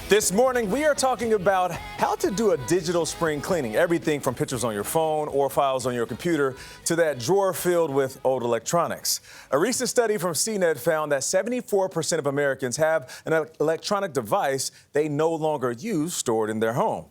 This morning, we are talking about how to do a digital spring cleaning. Everything from pictures on your phone or files on your computer to that drawer filled with old electronics. A recent study from CNET found that 74% of Americans have an electronic device they no longer use stored in their home.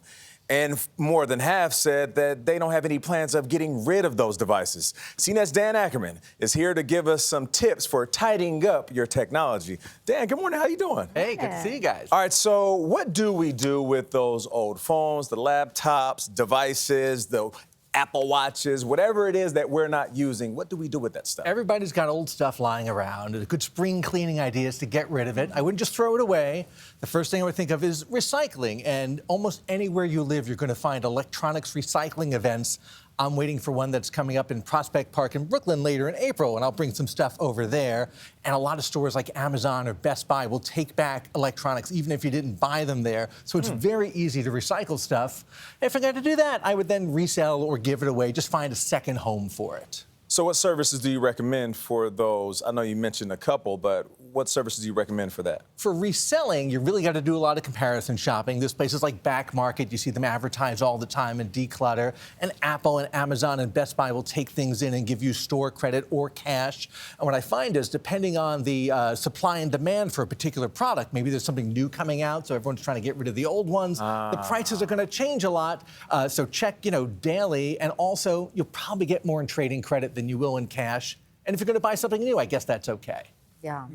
And more than half said that they don't have any plans of getting rid of those devices. CNET's Dan Ackerman is here to give us some tips for tidying up your technology. Dan, good morning. How you doing? Hey, good to see you guys. All right, so what do we do with those old phones, the laptops, devices, the Apple Watches, whatever it is that we're not using? What do we do with that stuff? Everybody's got old stuff lying around. A good spring cleaning idea is to get rid of it. I wouldn't just throw it away. The first thing I would think of is recycling. And almost anywhere you live, you're going to find electronics recycling events. I'm waiting for one that's coming up in Prospect Park in Brooklyn later in April, and I'll bring some stuff over there. And a lot of stores like Amazon or Best Buy will take back electronics, even if you didn't buy them there. So it's very easy to recycle stuff. If I got to do that, I would then resell or give it away. Just find a second home for it. So what services do you recommend for those? I know you mentioned a couple, but what services do you recommend for that? For reselling, you really got to do a lot of comparison shopping. There's places like Back Market, you see them advertise all the time, and Declutter. And Apple and Amazon and Best Buy will take things in and give you store credit or cash. And what I find is, depending on the supply and demand for a particular product, maybe there's something new coming out, so everyone's trying to get rid of the old ones. The prices are going to change a lot. So check, daily. And also, you'll probably get more in trading credit than you will in cash. And if you're going to buy something new, I guess that's okay. Yeah.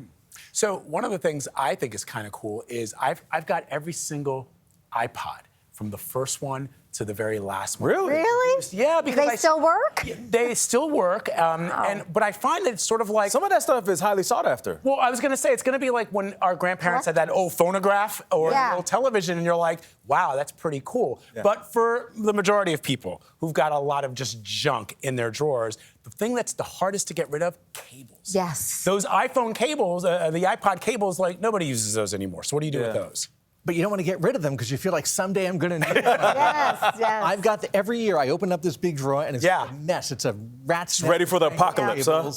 So one of the things I think is kind of cool is I've got every single iPod from the first one to the very last one. Really? Really? Yeah, because they still work? They still work, but I find that it's sort of like Some of that stuff is highly sought after. Well, I was going to say it's going to be like when our grandparents had that old phonograph or an old television, and you're like, wow, that's pretty cool. Yeah. But for the majority of people who've got a lot of just junk in their drawers, the thing that's the hardest to get rid of, cables. Yes. Those iPhone cables, the iPod cables, like nobody uses those anymore. So what do you do with those? But you don't want to get rid of them because you feel like someday I'm going to need them. Yes, yes. I've got every year I open up this big drawer and it's a mess. It's a rat's nest. Ready for the apocalypse, huh?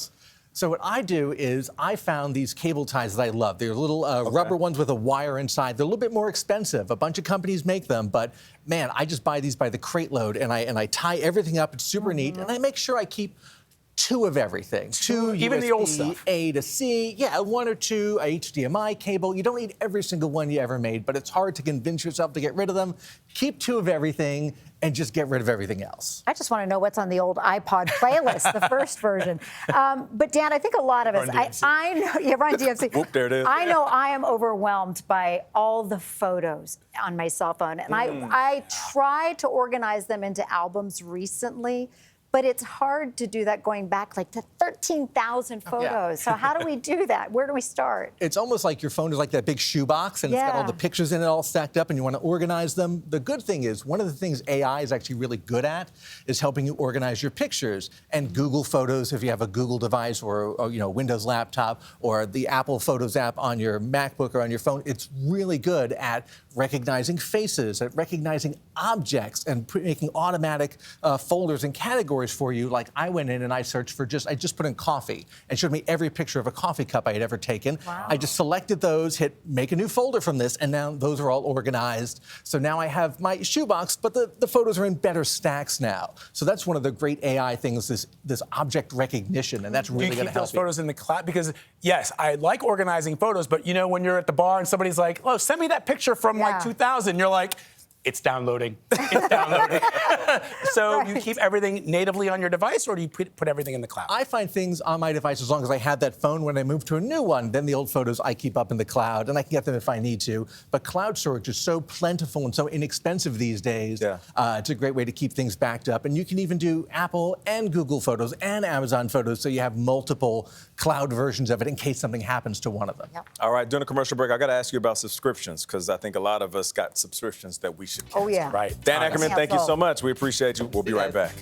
So what I do is I found these cable ties that I love. They're little rubber ones with a wire inside. They're a little bit more expensive. A bunch of companies make them, but man, I just buy these by the crate load and I tie everything up. It's super neat, and I make sure I keep two of everything. Two even USB, the old stuff. A to C, one or two, a HDMI cable. You don't need every single one you ever made, but it's hard to convince yourself to get rid of them. Keep two of everything and just get rid of everything else. I just want to know what's on the old iPod playlist, the first version. But Dan, I think a lot of us, I know, Run DMC. Whoop, there it is. I know I am overwhelmed by all the photos on my cell phone, and I tried to organize them into albums recently. But it's hard to do that going back like to 13,000 photos. So how do we do that? Where do we start? It's almost like your phone is like that big shoebox and it's got all the pictures in it all stacked up and you want to organize them. The good thing is, one of the things AI is actually really good at is helping you organize your pictures. And Google Photos, if you have a Google device or Windows laptop, or the Apple Photos app on your MacBook or on your phone, it's really good at recognizing faces, at recognizing objects, and making automatic folders and categories for you. Like I went in and I searched for I just put in coffee and showed me every picture of a coffee cup I had ever taken. Wow. I just selected those, hit make a new folder from this, and now those are all organized. So now I have my shoebox, but the photos are in better stacks now. So that's one of the great AI things, this object recognition, and that's really going to help you keep those photos in the cloud? Because yes, I like organizing photos, but when you're at the bar and somebody's like, oh, send me that picture from like 2000, you're like, it's downloading. It's downloading. So you keep everything natively on your device, or do you put everything in the cloud? I find things on my device as long as I have that phone. When I move to a new one, then the old photos I keep up in the cloud, and I can get them if I need to. But cloud storage is so plentiful and so inexpensive these days. It's a great way to keep things backed up. And you can even do Apple and Google Photos and Amazon Photos, so you have multiple cloud versions of it in case something happens to one of them. All right, during a commercial break, I got to ask you about subscriptions, because I think a lot of us got subscriptions that we should cancel. Oh, yeah. Right. Dan Ackerman, thank you so much. We appreciate you. We'll be right back.